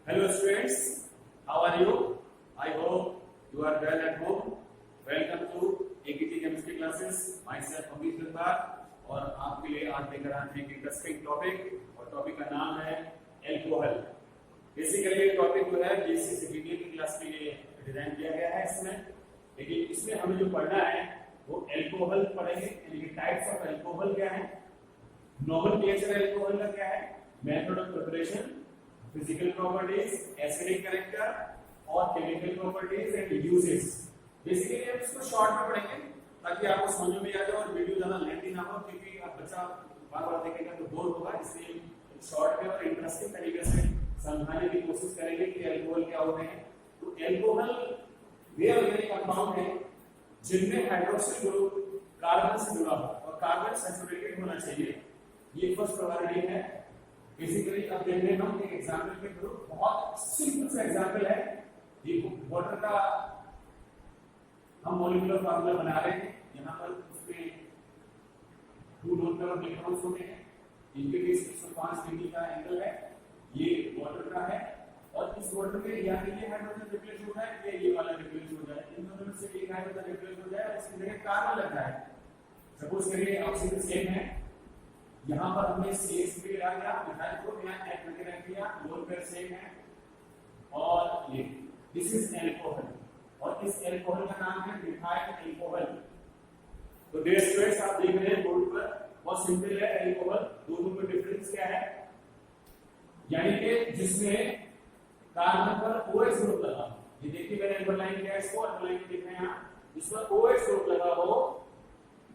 Hello students, how are you? I hope you are well at home. Welcome to AKT Chemistry classes. Myself Amish Gandhar और आपके लिए आज लेकर आए हैं एक इंटरेस्टिंग टॉपिक और टॉपिक का नाम है एल्कोहल। बेसिकली ये टॉपिक जो है JCCBT की क्लास के लिए डिजाइन किया गया है लेकिन इसमें हमें जो पढ़ना है वो एल्कोहल पढ़ेंगे, यानी कि टाइप्स ऑफ एल्कोहल क्या है, नोमेनक्लेचर एल्कोहल का क्या है, method of preparation, physical properties, acidic character और chemical properties and uses. Basically हम इसको शॉर्ट में पढ़ेंगे ताकि आपको समझ में आ जाए और वीडियो ज्यादा लेंथी ना हो, क्योंकि आप बच्चा बार-बार देखेगा तो बोर होगा। इसलिए शॉर्ट में और इंटरेस्टिंग तरीके से समझाने की कोशिश करेंगे कि एल्कोहल क्या होते हैं। तो एल्कोहल वे ऑर्गेनिक कंपाउंड है जिनमें हाइड्रोक्सिल ग्रुप कार्बन से जुड़ा हो और कार्बन सैचुरेटेड होना चाहिए। ये फर्स्ट प्रोबेबिलिटी है। बेसिकली अब देखते हैं हम एक एग्जांपल के थ्रू, बहुत सिंपल सा एग्जांपल है। ये वाटर का हम मॉलिक्यूलर फार्मूला बना रहे हैं। यहाँ पर उसमें 2 नॉन इलेक्ट्रॉन्स होते हैं, इनके बीच 105 डिग्री का एंगल है। ये वाटर का है और इस वाटर में या तो ये हाइड्रोजन रिप्लेस हो जाए या ये वाला रिप्लेस हो जाए। इन दोनों में से एक हाइड्रोजन रिप्लेस हो जाए और इसकी जगह कार्बन लग जाए। सपोज करिए ऑक्सीजन सेम है, यहाँ पर हमने CH भी लगा दिया, मिथाइल ग्रुप यहाँ H करके रख दिया, लोन पेयर सेम है और ये दिस इज एल्कोहल और इस एल्कोहल का नाम है मिथाइल एल्कोहल। तो डियर स्टूडेंट्स, आप देख रहे हैं बोर्ड पर, बहुत सिंपल है एल्कोहल। दोनों में डिफरेंस क्या है, यानी कि जिसमें कार्बन पर OH ग्रुप लगा हो, ये देखिए मैंने अंडरलाइन किया है, इसको अंडरलाइन लिख रहे हैं यहाँ, जिसमें OH ग्रुप लगा हो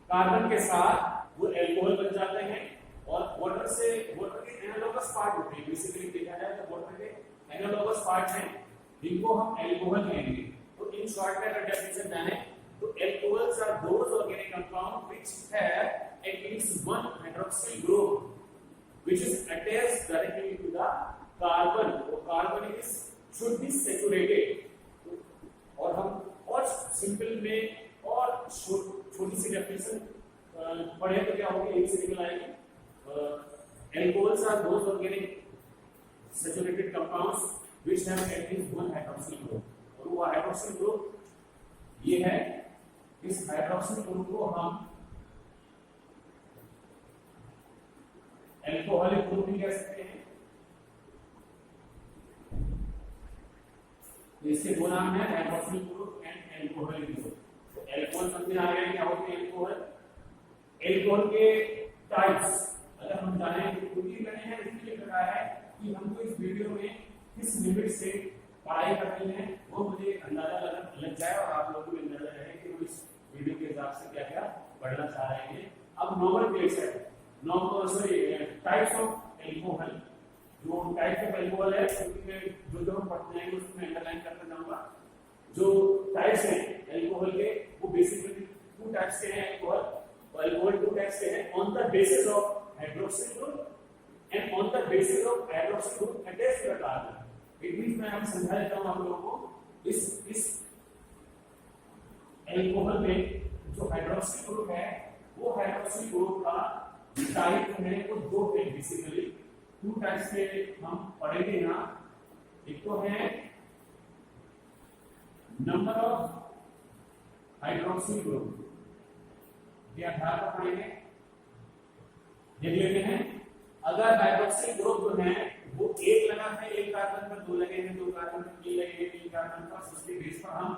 कार्बन के साथ वो एल्कोहल बन जाते हैं। और वाटर के एनालोगस पार्ट होते हैं। बेसिकली देखा जाए तो वाटर के एनालोगस पार्ट हैं, इनको हम एल्कोहल कहेंगे। तो इन शॉर्ट में अगर डेफिनेशन जाने तो alcohols are those organic compound which have at least one hydroxyl group which is attached directly to the carbon. और carbon is should be saturated. और हम और सिंपल में और छोटी सी डेफिनेशन पढ़े तो क्या होगी, एक से निकल आएगी। Alcohols are those organic saturated compounds which have at least one hydroxyl group। और वो hydroxyl group ये है, इस hydroxyl group को हम alcoholic group भी कह सकते हैं। इसके दो नाम है, hydroxyl group and alcoholic group। तो alcohol समझ आ गया क्या होती है alcohol। alcohol के टाइप्स अगर हम जाने तो क्योंकि मैंने है इसलिए बताया है कि हमको इस वीडियो में किस लिमिट से पढ़ाई करनी है वो मुझे अंदाजा लग जाए और आप लोगों को भी अंदाजा रहे कि हम इस वीडियो के हिसाब से क्या क्या पढ़ना चाह रहे हैं। अब नोमेनक्लेचर टाइप्स ऑफ एल्कोहल, जो टाइप्स ऑफ एल्कोहल है क्योंकि जो हम पढ़ते हैं उसमें अंडरलाइन करता जाऊंगा। जो टाइप्स हैं एल्कोहल के वो बेसिकली 2 टाइप्स के हैं एल्कोहल। एल्कोहल 2 टाइप्स के हैं, on the basis of hydroxyl group and on the basis of hydroxyl group attached to the carbon। It means मैं आपको समझा देता हूं आप लोगों को, इस एल्कोहल में जो हाइड्रोक्सिल ग्रुप है वो हाइड्रोक्सिल ग्रुप का टाइप है वो 2 है। बेसिकली 2 टाइप्स के हम पढ़ेंगे ना। एक तो है नंबर ऑफ हाइड्रोक्सिल ग्रुप, ये आधार पर पढ़ेंगे। देख लेते हैं, अगर हाइड्रोक्सिल ग्रुप जो है वो 1 लगा है, 1 कार्बन पर 2 लगे हैं, 2 कार्बन पर 3 लगे हैं, 3 कार्बन पर, उसके बेस पर हम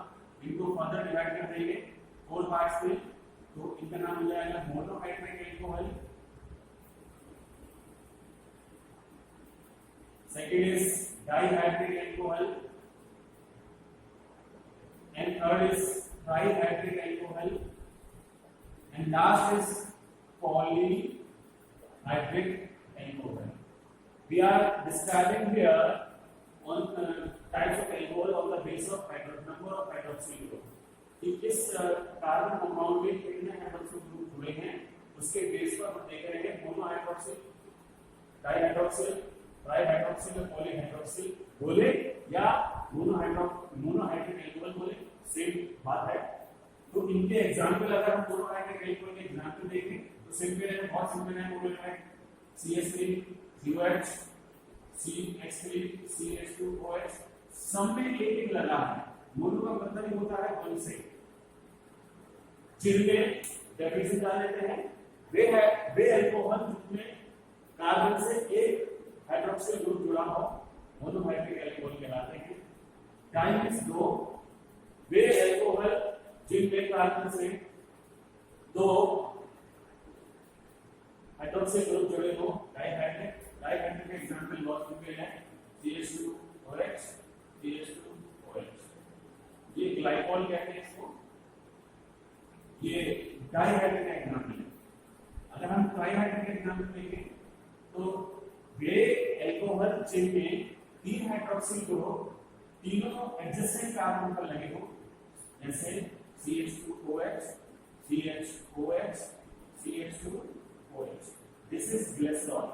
इनको फर्दर डिवाइड कर देंगे 4 पार्ट्स में। तो इनका नाम हो जाएगा monohydric alcohol, second is dihydric alcohol and third is trihydric alcohol and last is poly hydric alcohol। We are describing here on types of alcohol on the basis of number of hydroxyl group। कि किस carbon compound में कितने hydroxyl group जुड़े हैं उसके base पर हम देख रहे हैं मोनोहाइड्रोक्सिल, डाइहाइड्रोक्सिल, ट्राइहाइड्रोक्सिल, पॉलीहाइड्रोक्सिल बोले या मोनोहाइड्रिक एल्कोहल बोले, सेम बात है। तो इनके एग्जांपल अगर हम मोनोहाइड्रिक एल्कोहल के एग्जांपल देखें तो सिंपल है, बहुत सिंपल है। CH3 COH CH3 CH2OH सब में एक एक लगा है। मोनो का मतलब ही होता है वन से। जिनमें डेफिनेशन डाल देते हैं, वे अल्कोहल जिनमें कार्बन से एक हाइड्रोक्सिल ग्रुप जुड़ा हो मोनोहाइड्रिक अल्कोहल कहलाते हैं। डाइमीन्स दो, वे अल्कोहल जिनमें कार्बन से दो हाइड्रोक्सिल ग्रुप जुड़े हो डाइहाइड्रिक। डाइहाइड्रिक का एग्जांपल बहुत सिंपल है, CH2OH CH2OH। ये ग्लाइकॉल कहते हैं इसको, ये डाइहाइड्रिक का एग्जांपल है। अगर हम ट्राइहाइड्रिक का एग्जांपल लेंगे तो वे अल्कोहल जिनमें तीन हाइड्रोक्सिल ग्रुप तीनों एडजेसेंट कार्बन पर लगे हो, जैसे CH2OH CHOH CH2OH। This is glycerol.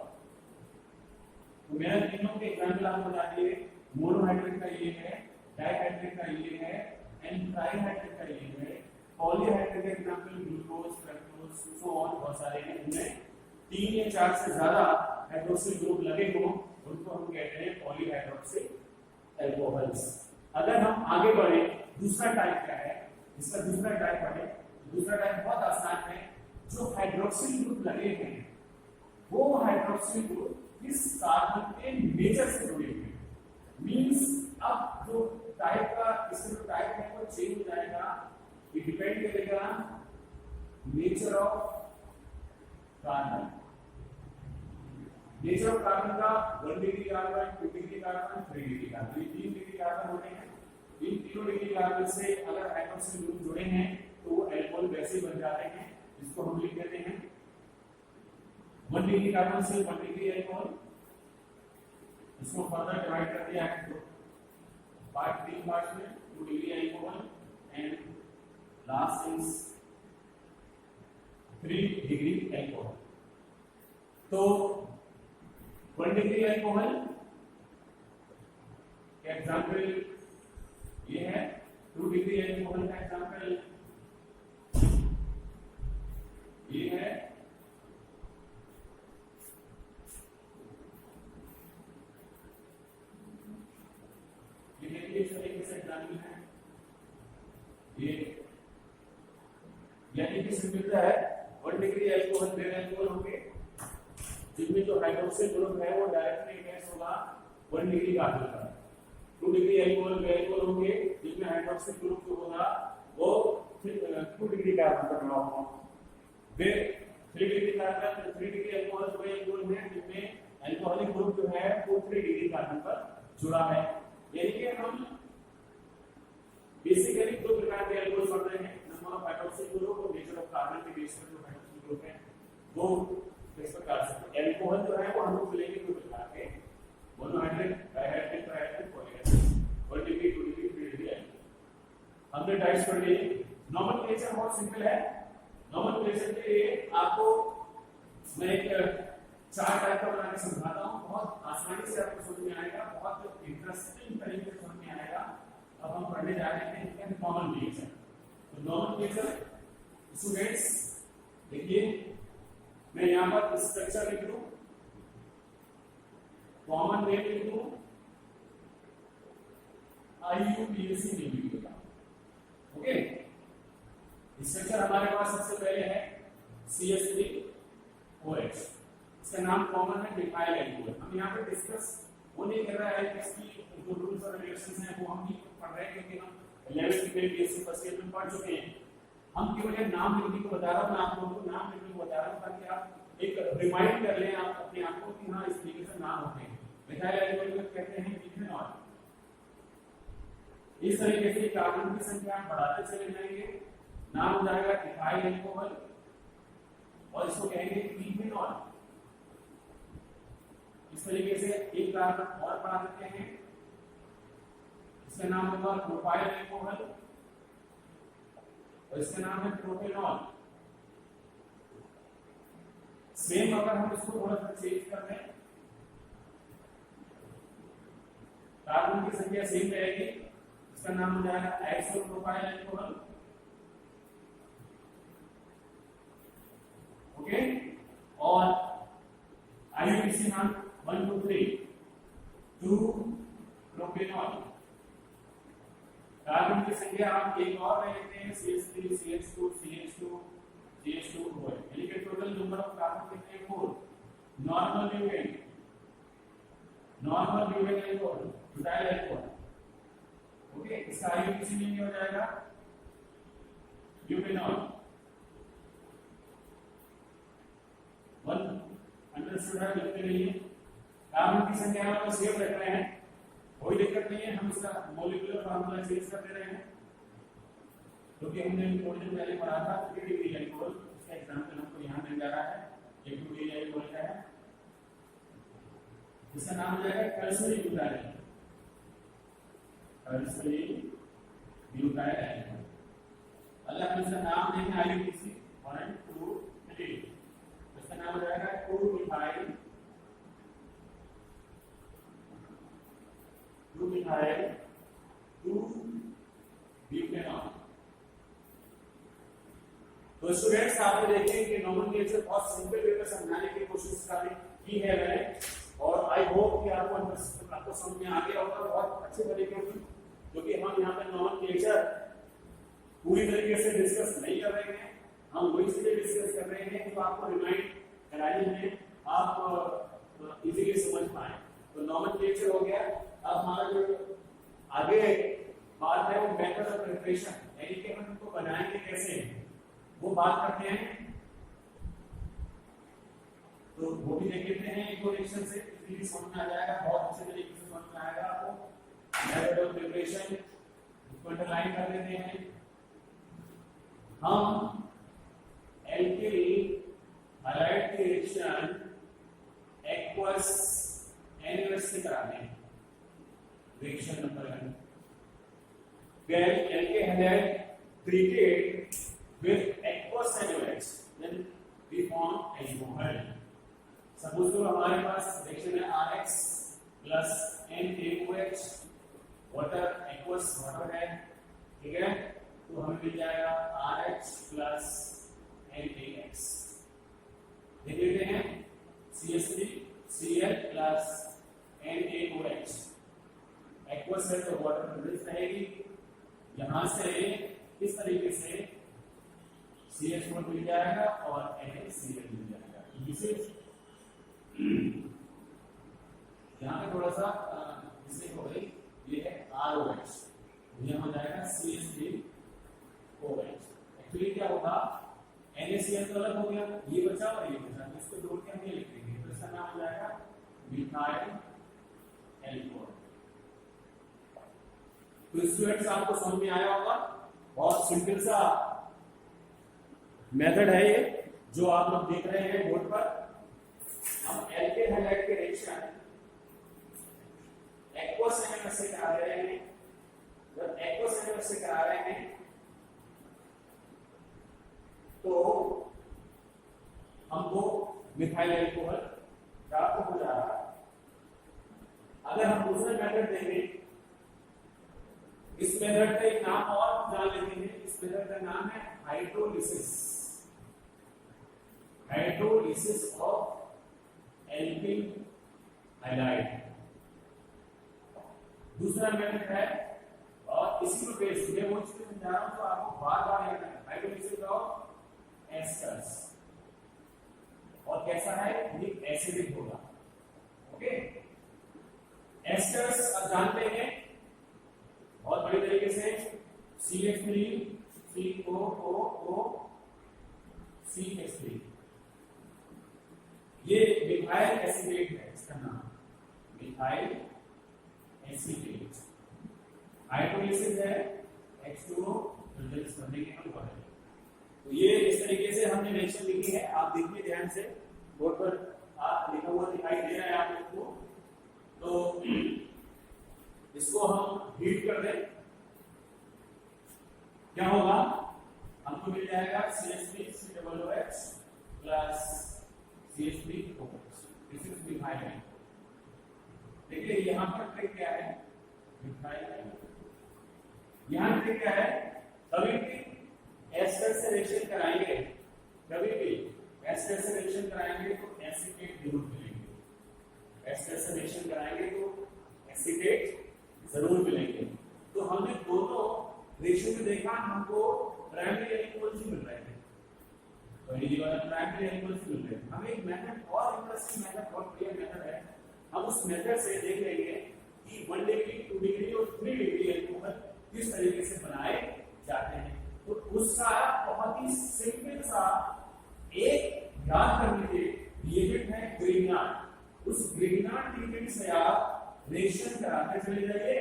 तो मेरा तीनों के एग्जांपल आपको बता दिए। मोनोहाइड्रिक का ये है, डाइहाइड्रिक का ये है एंड ट्राइहाइड्रिक का ये है। पॉलीहाइड्रिक का example glucose, fructose, so on बहुत सारे हैं। इनमें 3 या 4 से ज्यादा हाइड्रोक्सिल ग्रुप लगे हो उनको हम कहते हैं पॉलीहाइड्रोक्सिल अल्कोहल्स। अगर हम आगे बढ़े, दूसरा टाइप क्या है, इसका दूसरा टाइप पढ़े। दूसरा टाइप बहुत आसान है। जो हाइड्रोक्सिल ग्रुप लगे हैं वो हाइड्रोक्सिल ग्रुप किस कार्बन के नेचर से जुड़े हुए हैं। मींस अब जो टाइप का इसका जो टाइप है वो चेंज हो जाएगा। ये डिपेंड करेगा nature of carbon. Nature of carbon का 1 degree carbon, 2 degree carbon, 3 degree carbon, ये 3 डिग्री कार्बन होते हैं। इन तीनों डिग्री कार्बन से अगर हाइड्रोक्सिल ग्रुप जुड़े हैं तो वो अल्कोहल वैसे बन जाते हैं। इसको हम लिख देते हैं 1 डिग्री कार्बन से 1 डिग्री अल्कोहल। इसको फर्दर डिवाइड कर दिया है तो पार्ट 3 पार्ट्स में 2 degree alcohol and last is 3 degree alcohol. तो 1 डिग्री अल्कोहल का एग्जांपल ये है, 2 डिग्री अल्कोहल का एग्जांपल ये है, ये देखिए इस तरीके से एग्जांपल है। ये यानी कि सिमिलर है 1 डिग्री अल्कोहल वे अल्कोहल होंगे जिनमें जो हाइड्रोक्सिल ग्रुप है वो डायरेक्टली अटैच होगा 1 डिग्री कार्बन पर। 2 डिग्री अल्कोहल वे अल्कोहल होंगे जिनमें हाइड्रोक्सिल ग्रुप जो होगा वो 2 डिग्री कार्बन पर जुड़ा होगा। वे 3 डिग्री कार्बन 3 डिग्री अल्कोहल वे अल्कोहल हैं जिनमें अल्कोहलिक ग्रुप जो है वो 3 डिग्री कार्बन पर जुड़ा है। यानी कि हम बेसिकली 2 प्रकार के अल्कोहल पढ़ रहे हैं, नंबर ऑफ हाइड्रोक्सिल ग्रुप और नेचर ऑफ कार्बन के बेस पर जो हाइड्रोक्सिल ग्रुप है वो इस प्रकार से। अल्कोहल जो है वो हम लोग लेंगे 2 प्रकार के, monohydric, dihydric, trihydric, polyhydric. 1 degree, 2 degree, 3 degree alcohol. हमने टाइप्स पढ़ लिए। नॉमेनक्लेचर बहुत सिंपल है। नॉमेनक्लेचर के लिए आपको मैं एक चार्ट टाइप का बना के समझाता हूं, बहुत आसानी से आपको समझ में आएगा, बहुत इंटरेस्टिंग तरीके से समझ में आएगा। अब हम पढ़ने जा रहे हैं नॉमेनक्लेचर। तो नॉमेनक्लेचर स्टूडेंट्स देखिए, मैं यहां पर स्ट्रक्चर लिख दूं, कॉमन नेम लिख दूं, IUPAC नेम लिख दूंगा। ओके, स्ट्रक्चर हमारे पास सबसे पहले है CH3OH। इसका नाम कॉमन है मिथाइल अल्कोहल। हम यहाँ पे डिस्कस वो नहीं कर रहा है कि इसकी जो रूल्स और रेगुलेशंस हैं वो हम नहीं पढ़ रहे हैं क्योंकि हम 11th में BSc फर्स्ट ईयर में पढ़ चुके हैं। हम केवल एक नाम लिखने को बता रहा हूँ, मैं आप लोगों को नाम लिखने को बता रहा हूँ ताकि आप एक रिमाइंड कर लें आप अपने आप को कि हाँ इस तरीके से नाम होते हैं। मिथाइल अल्कोहल को कहते हैं मिथेनॉल। इस तरीके से कार्बन की संख्या बढ़ाते चले जाएंगे, नाम हो जाएगा इथाइल अल्कोहल और इसको कहेंगे मिथेनॉल। इस तरीके से एक कार्बन और बढ़ा देते हैं, इसका नाम होगा प्रोपाइल अल्कोहल और इसका नाम है प्रोपेनॉल। सेम अगर हम इसको थोड़ा सा चेंज कर दें, कार्बन की संख्या सेम रहेगी, इसका नाम हो जाएगा आइसोप्रोपाइल अल्कोहल। ओके, और IUPAC नाम 1 2 3 2 प्रोपेनॉल। कार्बन की संख्या आप एक और लेते हैं CH3 CH2 CH2 CH2 OH, यानी कि टोटल नंबर ऑफ कार्बन कितने हैं 4। Normal butane alcohol butyl alcohol, okay, इसका आईयूपीएसी में हो जाएगा ब्यूटेनॉल। वन अंडरस्टूड है, लिखते रहिए। कार्बन की संख्या हम सेव रख रहे हैं, कोई दिक्कत नहीं है, हम इसका मॉलिक्यूलर फार्मूला चेंज कर दे रहे हैं क्योंकि हमने थोड़ी देर पहले पढ़ा था कि अल्कोहल, इसका एग्जांपल हमको यहां मिल जा रहा है। एक अल्कोहल का है, इसका नाम हो जाएगा टर्सरी ब्यूटाइल अल्कोहल। अल्लाह ने इसका नाम देंगे आईयूपीसी 1 2 3, इसका नाम हो जाएगा 2 मिथाइल ब्यूटेनॉल। तो स्टूडेंट्स आपने देखें कि नोमेनक्लेचर बहुत सिंपल वे में समझाने की कोशिश की है मैंने, और आई होप कि आपको समझ में आ गया होगा बहुत अच्छे तरीके से, क्योंकि हम यहाँ पे नोमेनक्लेचर पूरी तरीके से डिस्कस नहीं कर रहे हैं, हम वही चीजें डिस्कस कर रहे हैं जो आपको रिमाइंड करानी है, आप इजीली समझ पाए। तो नोमेनक्लेचर हो गया। अब हमारा जो आगे बात है वो मेथड ऑफ प्रिपरेशन, यानी कि हम इनको बनाएंगे कैसे, वो बात करते हैं। तो वो भी देख लेते हैं एक रिएक्शन से, इजीली समझ में आ जाएगा, बहुत अच्छे तरीके से समझ में आएगा आपको। मेथड ऑफ प्रिपरेशन इसको अंडरलाइन कर लेते हैं। हम एल्किल हैलाइड की रिएक्शन एक्वस एनएच से कराते हैं। Reaction number 1, where alkyl halide treated with aqueous NaOH, then we form alcohol. Suppose करो हमारे पास रिएक्शन है RX plus NaOH, water aqueous water है, ठीक है, तो हमें मिल जाएगा RH plus NaX। देख लेते हैं CH3 Cl plus NaOH, aqueous है तो वाटर प्रेजेंस रहेगी, यहां से इस तरीके से CH4 मिल जाएगा और NaCl मिल जाएगा। यहाँ पे थोड़ा सा मिस्टेक हो गई, ये है ROH, यह हो जाएगा CH3OH। एक्चुअली क्या होगा, NaCl तो अलग हो गया, ये बचा और ये बचा, इसको जोड़ के हम ये लिख देंगे, तो इसका नाम हो जाएगा मिथाइल अल्कोहल। तो स्टूडेंट्स आपको समझ में आया होगा, बहुत सिंपल सा मेथड है ये जो आप लोग देख रहे हैं बोर्ड पर। हम एल्किल हैलाइड के रिएक्शन एक्वस NaOH से करा रहे हैं, जब एक्वस NaOH से करा रहे हैं तो हमको मिथाइल अल्कोहल प्राप्त हो जा रहा है। अगर हम दूसरा मेथड देंगे, इस मेथड का एक नाम और जान लेते हैं, इस मेथड का नाम है हाइड्रोलिसिस ऑफ एल्किल हैलाइड। दूसरा मेथड है, और इसी को बेस मैं वो चीज समझा रहा हूं तो आपको बार-बार याद रखना, हाइड्रोलिसिस ऑफ एस्टर्स, और कैसा है, ये एसिडिक होगा, ओके। एस्टर्स आप जानते हैं बहुत बड़े तरीके से CH3 COOO CH3, ये मिथाइल एसिडेट है, इसका नाम मिथाइल एसिडेट। हाइड्रोलिसिस है H2O रिलीज करने के हम बढ़े। तो ये इस तरीके से हमने रिएक्शन लिखी है, आप देखिए ध्यान से, बोर्ड पर आप लिखा हुआ दिखाई दे रहा है आप लोगों को। तो इसको हम हीट कर दें, क्या होगा, हमको मिल जाएगा CH3COOH plus CH3OH, this is methyl. देखिए यहाँ पर ट्रिक क्या है, मिथाइल। यहाँ ट्रिक क्या है, कभी भी एस्टर से रिएक्शन कराएंगे, कभी भी एस्टर से रिएक्शन कराएंगे तो एसिटेट जरूर मिलेंगे। एस्टर से रिएक्शन कराएंगे तो एसिटेट जरूर मिलेंगे। तो हमने दोनों रेशियो में देखा, हमको प्राइमरी एल्कोहल मिल रहे हैं, तो ये वाला प्राइमरी एल्कोहल मिल रहे हैं। हमें एक मेथड और इंटरेस्टिंग मेथड और क्लियर मेथड है, हम उस मेथड से देख लेंगे कि 1 डिग्री 2 डिग्री और 3 डिग्री एल्कोहल किस तरीके से बनाए जाते हैं। तो उसका बहुत ही सिंपल सा एक याद करने के रिएजेंट है ग्रिग्नार्ड। उस ग्रिग्नार्ड रिएजेंट से आप रिएक्शन कराते चले जाइए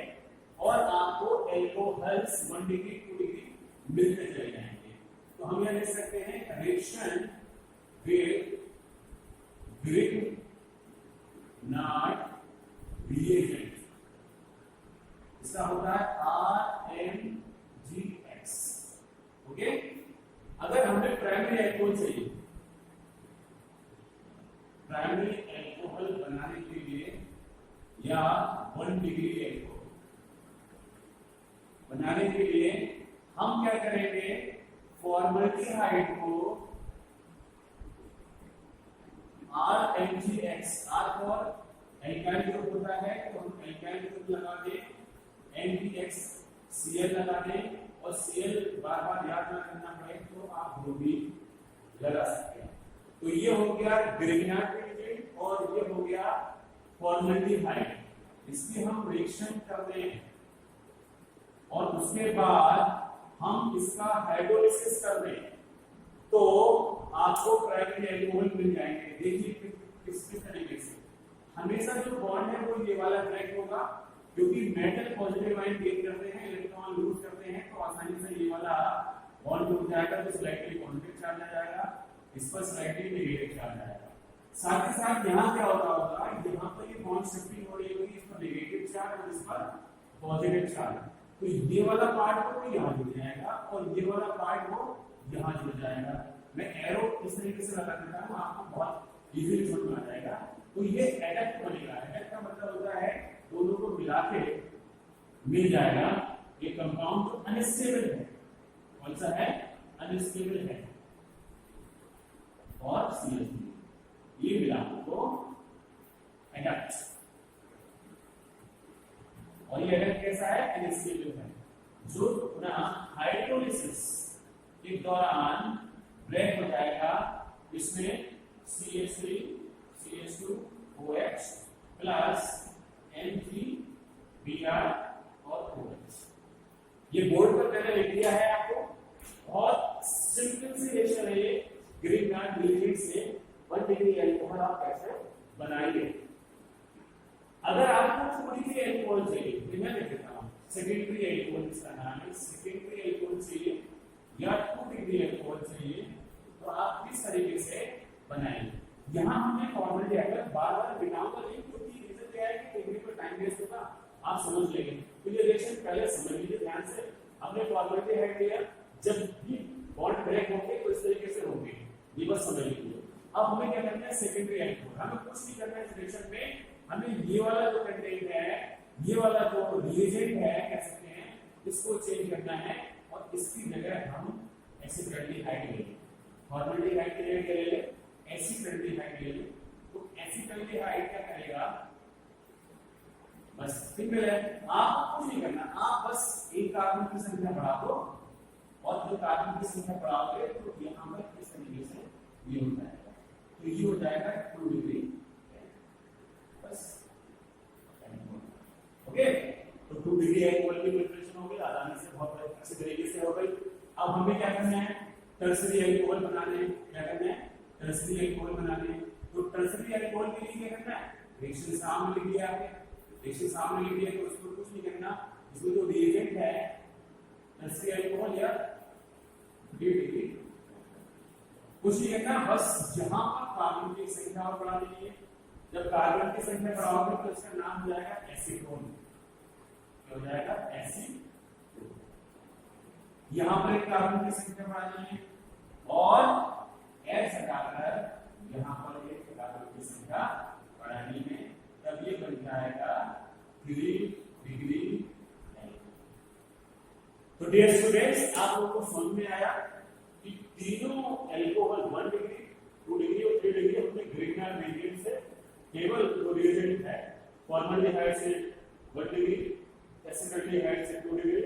और आपको एल्कोहल्स 1 डिग्री 2 डिग्री मिलते चले जाएंगे। तो हम यह लिख सकते हैं रिएक्शन विद ग्रिग्नार्ड रिएजेंट, इसका होता है RMGX। ओके, अगर हमें प्राइमरी एल्कोहल चाहिए, प्राइमरी एल्कोहल बनाने के लिए या 1 डिग्री एल्कोहल बनाने के लिए हम क्या करेंगे, फॉर्मल्डिहाइड को RMGX, R for alkyl group होता है तो हम एल्काइल ग्रुप लगा दें, NPX Cl लगा दें, और Cl बार बार याद ना करना पड़े तो आप ब्रोमीन लगा सकते हैं। तो ये हो गया ग्रिग्नार्ड रिएजेंट और ये हो गया फॉर्मल्डिहाइड। इसकी हम रिएक्शन कर रहे हैं और उसके बाद हम इसका हाइड्रोलिसिस कर रहे हैं तो आपको प्राइमरी एल्कोहल मिल जाएंगे। देखिए किस तरीके से हमेशा जो बॉन्ड है वो ये वाला ब्रेक होगा, क्योंकि मेटल पॉजिटिव आयन गेन करते हैं, इलेक्ट्रॉन लूज करते हैं, तो आसानी से ये वाला बॉन्ड टूट जाएगा तो स्लाइटली पॉजिटिव चार्ज आ जाएगा, इस पर स्लाइटली नेगेटिव चार्ज आएगा। साथ ही साथ यहाँ क्या होता होगा, यहाँ पर ये बॉन्ड शिफ्टिंग हो रही होगी, इस पर नेगेटिव चार्ज और इस पर पॉजिटिव चार्ज, तो ये वाला पार्ट वो यहाँ जुड़ जाएगा और ये वाला पार्ट वो यहाँ जुड़ जाएगा। मैं एरो इस तरीके से लगा देता हूँ, आपको बहुत इजीली समझ में आ जाएगा। तो ये एडक्ट बनेगा, एडक्ट का मतलब होता है दोनों को मिला के मिल जाएगा ये कंपाउंड जो अनस्टेबल है। कौन सा है? अनस्टेबल है और CH3 ये मिला को एडक्ट, और ये एडक्ट कैसा है? अनस्टेबल है, जो पुनः हाइड्रोलिसिस के दौरान ब्रेक हो जाएगा। इसमें CH3 CH2 OH plus N3Br और OH। ये बोर्ड पर मैंने लिख दिया है आपको, बहुत सिंपल सी रिएक्शन है ये ग्रिग्नार्ड रिएजेंट से 1 डिग्री एल्कोहल आप कैसे बनाएंगे। अगर आपको 2 डिग्री एल्कोहल चाहिए तो मैं लिख देता हूं सेकेंडरी एल्कोहल, इसका नाम है सेकेंडरी एल्कोहल चाहिए या 2 डिग्री एल्कोहल चाहिए तो आप किस तरीके से बनाएंगे। यहाँ हमने फॉर्मल्डिहाइड बार-बार बिठाऊंगा नहीं, क्योंकि रीजन क्या है कि देखने पर टाइम वेस्ट होगा, आप समझ लेंगे। तो ये रिएक्शन पहले समझ लीजिए ध्यान से। हमने फॉर्मल्डिहाइड लिया, जब भी बॉन्ड ब्रेक होंगे तो इस तरीके से होंगे, ये बस समझ लीजिए। अब हमें क्या करना है? सेकेंडरी एल्कोहल, हमें कुछ नहीं करना है इस रिएक्शन में, हमें ये वाला जो कंटेंट है, ये वाला जो रिएजेंट है कह सकते हैं, इसको चेंज करना है और इसकी जगह हम एसिटाल्डिहाइड ले लें। फॉर्मल्डिहाइड के लिए ले लें एसिटाल्डिहाइड ले लें, तो एसिटाल्डिहाइड क्या करेगा? बस सिंपल है, आप कुछ नहीं करना, आप बस एक कार्बन की संख्या बढ़ा दो और जो कार्बन की संख्या बढ़ाओगे तो यहाँ पर इस तरीके से ये हो जाएगा, तो ये हो जाएगा 2 डिग्री बस। ओके, तो 2 डिग्री एल्कोहल की प्रिपरेशन हो गई, आसानी से बहुत अच्छे तरीके से हो गई। अब हमें क्या करना है? टर्सरी एल्कोहल बनाने हैं। क्या करना है? टर्सरी एल्कोहल बनाने हैं। तो टर्सरी एल्कोहल के लिए क्या करना है? रिएक्शन सामने लिख दिया आपने, रिएक्शन सामने लिख दिया तो उसको कुछ नहीं करना, इसमें जो रिएजेंट है टर्सरी एल्कोहल या DDT कुछ नहीं करना, बस यहाँ पर कार्बन की संख्या और बढ़ा देनी है। जब कार्बन की संख्या बढ़ाओगे तो इसका नाम हो जाएगा एसीटोन। क्या हो जाएगा? एसीटोन। यहाँ पर एक कार्बन की संख्या बढ़ानी है और H हटाकर यहाँ पर एक कार्बन की संख्या बढ़ानी है, तब ये बन जाएगा 3 डिग्री। तो डियर स्टूडेंट्स, आप लोगों को समझ में आया कि तीनों एल्कोहल 1 डिग्री 2 डिग्री और 3 डिग्री अपने ग्रिग्नार्ड रिएजेंट से केवल जो रिएजेंट है फॉर्मल्डिहाइड से 1 डिग्री, एसिडोल्डिहाइड से 2 डिग्री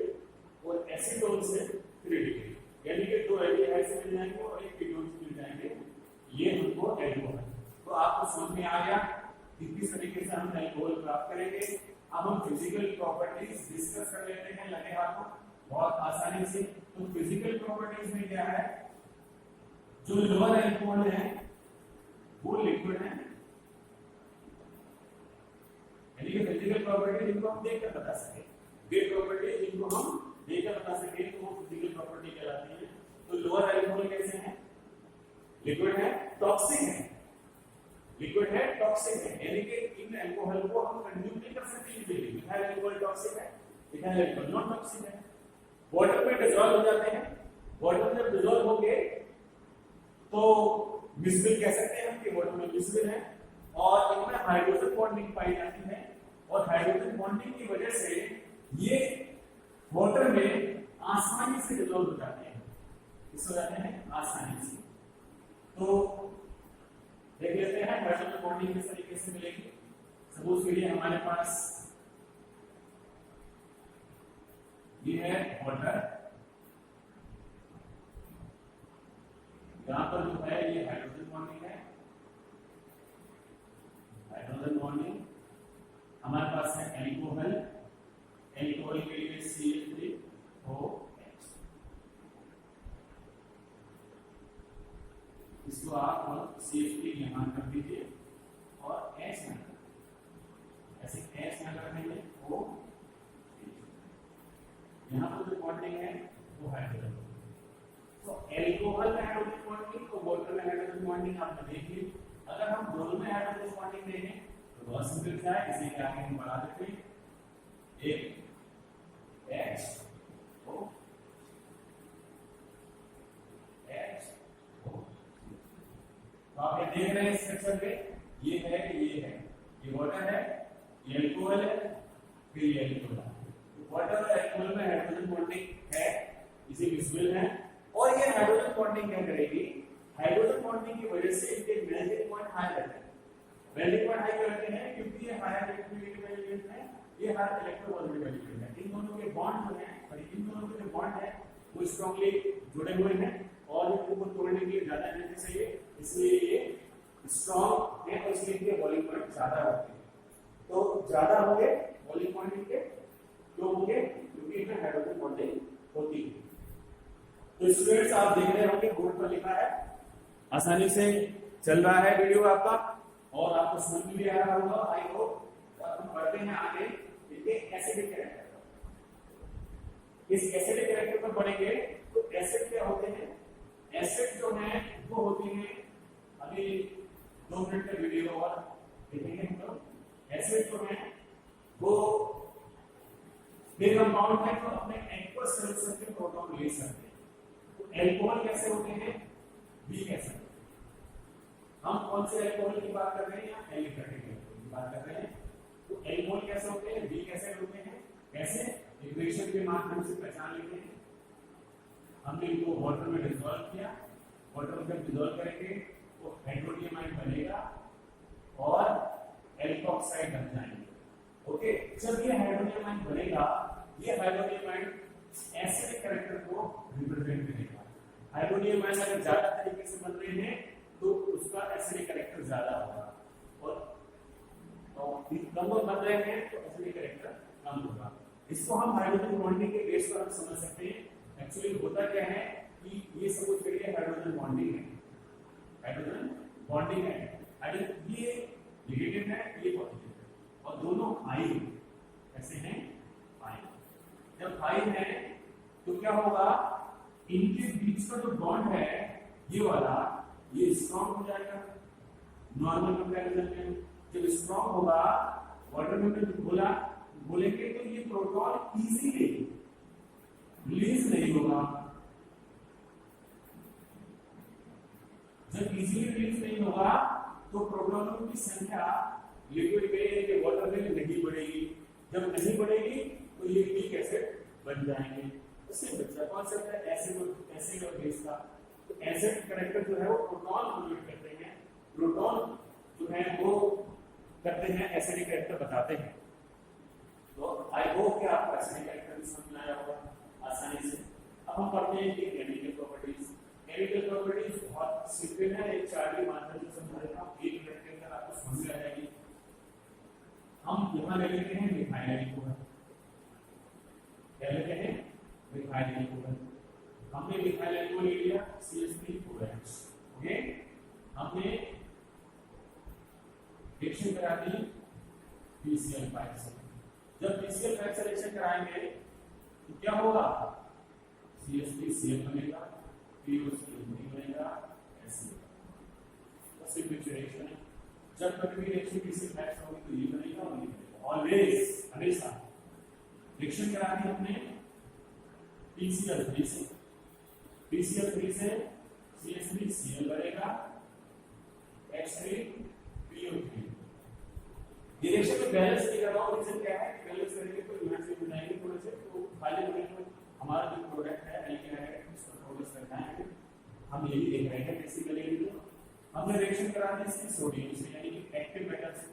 और एसीटोन से 3 डिग्री, यानी कि 2 एल्डिहाइड से मिल जाएंगे और 1 कीटोन से मिल जाएंगे, ये हमको एल्कोहल। तो आपको समझ में आ गया कि किस तरीके से हम एल्कोहल प्राप्त करेंगे। अब हम फिजिकल प्रॉपर्टीज डिस्कस कर लेते हैं लगे हाथों बहुत आसानी से। तो फिजिकल प्रॉपर्टीज में क्या है, जो लोअर एल्कोहल है वो लिक्विड है, यानी कि फिजिकल प्रॉपर्टी जिनको हम देखकर बता सके, वे प्रॉपर्टी जिनको हम देखकर बता सके तो वो फिजिकल प्रॉपर्टी कहलाती है। तो लोअर एल्कोहल कैसे है, लिक्विड है, टॉक्सिक है, लिक्विड है, टॉक्सिक है, यानी कि इन अल्कोहल को हम कंज्यूम नहीं कर सकते इजीली। मिथाइल अल्कोहल टॉक्सिक है, इथाइल अल्कोहल नॉन टॉक्सिक है, वाटर में डिसॉल्व हो जाते हैं। वाटर में डिसॉल्व होंगे तो मिसबिल कह सकते हैं हम कि वाटर में मिसबिल है, और इनमें हाइड्रोजन बॉन्डिंग पाई जाती है, और हाइड्रोजन बॉन्डिंग की वजह से ये वाटर में आसानी से डिसॉल्व हो जाते हैं, किस हो जाते हैं आसानी से। तो देख लेते हैं हाइड्रोजन बॉन्डिंग किस तरीके से मिलेगी। सपोज के लिए हमारे पास ये है वाटर, यहां पर जो है ये हाइड्रोजन बॉन्डिंग है, हाइड्रोजन बॉन्डिंग। हमारे पास है एल्कोहल, एल्कोहल के लिए CH3OH, इसको आप CH3 यहां कर दीजिए और H में ऐसे H में रखेंगे वो, यहां पर जो बॉन्डिंग है वो हाइड्रोजन। तो एल्कोहल में हाइड्रोजन बॉन्डिंग तो वाटर में हाइड्रोजन बॉन्डिंग आपने देख ली। अगर हम दोनों में हाइड्रोजन बॉन्डिंग देखें तो बहुत सिंपल सा है, इसे क्या हम बढ़ा देते हैं, एक HO, तो आप ये देख रहे हैं स्ट्रक्चर पे, ये है, ये वाटर है, ये अल्कोहल है, फिर ये एल्कोहल है। तो वाटर और अल्कोहल में हाइड्रोजन बॉन्डिंग है, इसे मिसबिल है, और ये हाइड्रोजन बॉन्डिंग क्या करेगी, हाइड्रोजन बॉन्डिंग की वजह से इनके मेल्टिंग पॉइंट हाई रहते हैं। मेल्टिंग पॉइंट हाई करते हैं क्योंकि ये हायर इलेक्ट्रोनेगेटिव एलिमेंट है, ये हायर इलेक्ट्रोपॉजिटिव एलिमेंट है। इन दोनों के बॉन्ड जो है, इन दोनों के जो बॉन्ड है वो स्ट्रांगली जुड़े हुए हैं, और इनको तोड़ने के लिए ज्यादा एनर्जी चाहिए, इसलिए ये स्ट्रांग है और इसलिए इनके बॉइलिंग पॉइंट ज्यादा होते हैं। तो ज्यादा होंगे बॉइलिंग पॉइंट इनके, क्यों होंगे, क्योंकि इनमें हाइड्रोजन बॉन्डिंग होती है। तो स्टूडेंट्स आप देख रहे होंगे बोर्ड पर लिखा है, आसानी से चल रहा है वीडियो आपका और आपको समझ में भी आ रहा होगा। आई होप हम पढ़ते हैं आगे इनके एसिडिक कैरेक्टर। इस एसिडिक कैरेक्टर पर पढ़ेंगे तो एसिड क्या होते हैं, एसिड जो है वो होती है, अभी 2 मिनट का वीडियो और देखेंगे हम लोग। एसिड जो है वो कंपाउंड है तो अपने एक्वस सॉल्यूशन के प्रोटॉन ले सकते हैं। तो एल्कोहल कैसे होते हैं, वीक एसिड। हम कौन से एल्कोहल की बात कर रहे हैं, या एलिफेटिक एल्कोहल की बात कर रहे हैं। तो एल्कोहल कैसे होते हैं, वीक एसिड होते हैं। कैसे, इक्वेशन के माध्यम से पहचान लेते हैं। हमने इनको वाटर में डिसॉल्व किया, वाटर में डिसॉल्व करेंगे तो हाइड्रोनियम आयन बनेगा और एल्कोक्साइड बन जाएंगे। ओके, जब ये हाइड्रोनियम आयन बनेगा, ये हाइड्रोनियम आयन एसिडिक कैरेक्टर को रिप्रेजेंट करेगा। हाइड्रोनियम आयन अगर ज्यादा तरीके से बन रहे हैं तो उसका एसिडिक कैरेक्टर ज्यादा होगा, और कम बन रहे हैं तो एसिडिक कैरेक्टर कम होगा। इसको हम हाइड्रोजन बॉन्डिंग के बेस पर हम समझ सकते हैं। एक्चुअली होता क्या है कि ये सपोज करिए हाइड्रोजन बॉन्डिंग है, हाइड्रोजन बॉन्डिंग है, ये नेगेटिव है, ये पॉजिटिव है, और दोनों हाई ऐसे हैं, हाई। जब हाई है तो क्या होगा, इनके बीच का जो बॉन्ड है ये वाला, ये स्ट्रॉन्ग हो जाएगा। नॉर्मल कंपैरिजन में जब स्ट्रॉन्ग होगा, वाटर में बोलेंगे तो ये प्रोटॉन इजीली रिलीज नहीं होगा। जब इजीली रिलीज नहीं होगा तो प्रोटॉनों की संख्या लिक्विड में या वाटर में नहीं बढ़ेगी। जब नहीं बढ़ेगी तो ये वीक एसिड बन जाएंगे। इससे बच्चा कॉन्सेप्ट है एसिड और बेस का। तो एसिड कैरेक्टर जो है वो प्रोटॉन प्रोड्यूस करते हैं, प्रोटॉन जो है वो करते हैं एसिडिक कैरेक्टर बताते हैं। तो हम पढ़ते हैं कि केमिकल प्रॉपर्टीज। केमिकल प्रॉपर्टीज बहुत सिंपल है, एक चार्ट के माध्यम से समझा देता हूं, 1 मिनट के अंदर आपको समझ में आ जाएगी। हम यहां ले लेते हैं मिथाइल एल्कोहल, क्या लेते हैं मिथाइल एल्कोहल। हमने मिथाइल एल्कोहल ले लिया CH3OH, ओके। हमने रिएक्शन करा दी PCl5 से। जब PCl5 से रिएक्शन कराएंगे तो क्या होगा, CH3Cl बनेगा, POCl बनेगा, HCl। बस एक रिएक्शन है। जब कभी भी रिएक्शन PCl5 से होगी तो ये बनेगा और ये बनेगा, ऑलवेज, हमेशा। रिएक्शन करा दी हमने PCl3 से, PCl3 से CH3Cl बनेगा, H3PO3। ये रिएक्शन में बैलेंस नहीं कर रहा हूं, रीजन क्या है, बैलेंस करेंगे तो यहां से बनाएंगे थोड़े से, तो खाली बने तो हमारा जो प्रोडक्ट है एल्केन है उसको प्रोड्यूस करना है। हम यही देख रहे हैं बेसिकली। हमने रिएक्शन करा दी इसकी सोडियम से, यानी कि एक्टिव मेटल से।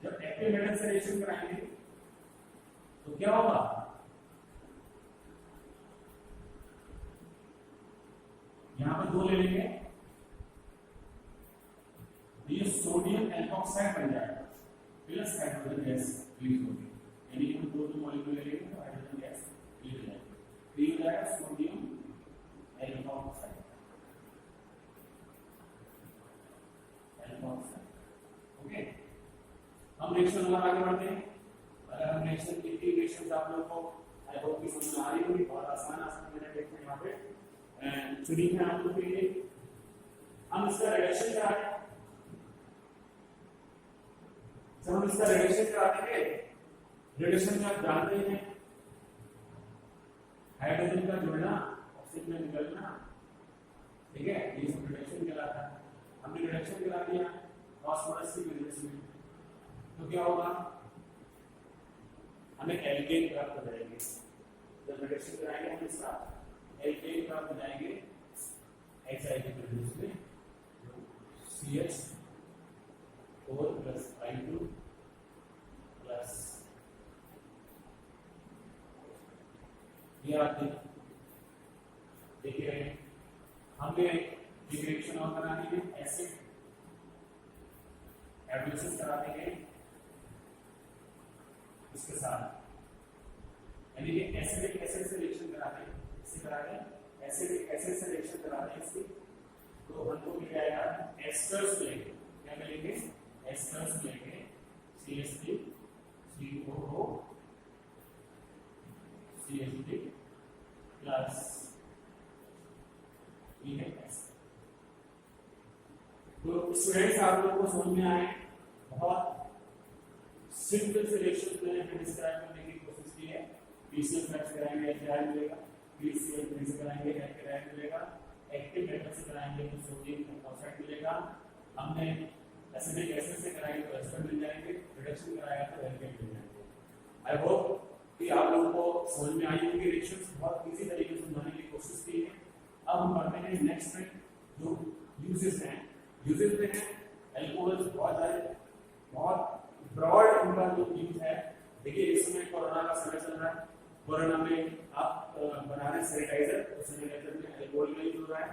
जब एक्टिव मेटल से रिएक्शन कराएंगे तो क्या होगा, यहां पर 2 ले लेंगे, ये सोडियम एल्कोक्साइड बन जाएगा प्लस हाइड्रोजन गैस रिलीज होगी, यानी कि हम 2 मॉलिक्यूल ले लेंगे तो हाइड्रोजन गैस रिलीज हो जाएगी, तो ये हो जाएगा सोडियम एल्कोक्साइड। ओके, हम रिएक्शन और आगे बढ़ते हैं। अगर हम रिएक्शन की रिएक्शन आप लोगों को आई होप कि समझ में आ रही होगी, बहुत आसान मैंने देखा यहाँ पे चुनी है आप लोग के लिए। हम इसका रिडक्शन करा रहे हैं। जब हम इसका रिडक्शन करा देंगे, रिडक्शन में आप जानते हैं हाइड्रोजन का जुड़ना, ऑक्सीजन में निकलना, ठीक है, ये सब रिडक्शन कहलाता है। हमने रिडक्शन करा दिया फास्फोरस की वजह से, तो क्या होगा, हमें एल्केन प्राप्त हो जाएंगे। जब रिडक्शन कराएंगे हम इसका एल्केन प्राप्त हो जाएंगे, HI के प्रोड्यूस में CH4 + I2 प्लस, ये आप देख रहे हैं। हमने रिएक्शन और करा दी है, एसिड एडिशन करा देंगे इसके साथ, यानी कि एसिडिक एसिड से रिएक्शन करा दें, इससे करा दें एसिडिक एसिड से रिएक्शन करा दें इसकी, तो हमको मिल जाएगा एस्टर्स लेंगे, क्या मिलेंगे, एस्टर्स लेंगे CH3 COO CH3 प्लस ये है एसिड। तो स्टूडेंट्स आप लोगों को समझ में आए, बहुत सिंपल से रिएक्शन मैंने डिस्क्राइब करने की कोशिश की है। PCl5 से कराएंगे HCl मिलेगा, PCl3 से कराएंगे HCl मिलेगा, एक्टिव मेटल से कराएंगे तो सोडियम ऑक्साइड मिलेगा, हमने एसिडिक एसिड से कराएंगे तो एस्टर मिल जाएंगे, रिडक्शन कराएगा तो एल्केन मिल जाएंगे। आई होप कि आप लोगों को समझ में आई होगी। रिएक्शंस बहुत इजी तरीके से समझाने की कोशिश की है। अब हम बढ़ते हैं नेक्स्ट में, जो यूजेस हैं। यूजेस में है एल्कोहल बहुत ब्रॉड उनका जो यूज है। देखिए इस समय कोरोना का समय चल रहा है, कोरोना में आप बना रहे सैनिटाइजर, तो सैनिटाइजर में एल्कोहल का यूज हो रहा है,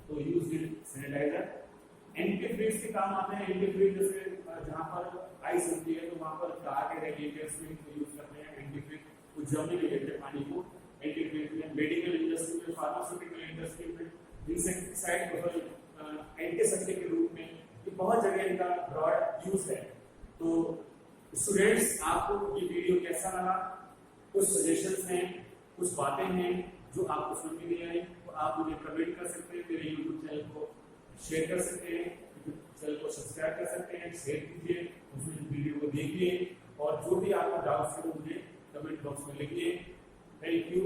तो यूज विद सैनिटाइजर। एंटीफ्रीज के काम आते हैं, एंटीफ्रीज जैसे जहाँ पर आइस होती है तो वहाँ पर कार के रेडिएटर्स में यूज करते हैं एंटीफ्रीज, कुछ जमने नहीं देते पानी को। एंटीफ्रीज में मेडिकल इंडस्ट्री में, फार्मास्यूटिकल इंडस्ट्री में, इंसेक्टिसाइड एंटीसेप्टिक के रूप में, ये बहुत जगह इनका ब्रॉड यूज है। तो स्टूडेंट्स आपको ये वीडियो कैसा लगा, कुछ सजेशंस हैं, कुछ बातें हैं जो आपको समझ में नहीं आई, तो आप मुझे कमेंट कर सकते हैं, मेरे यूट्यूब चैनल को शेयर कर सकते हैं, चैनल को सब्सक्राइब कर सकते हैं, शेयर कीजिए, उसमें वीडियो को देखिए और जो भी आपको डाउट्स है मुझे कमेंट बॉक्स में लिखिए। Thank you.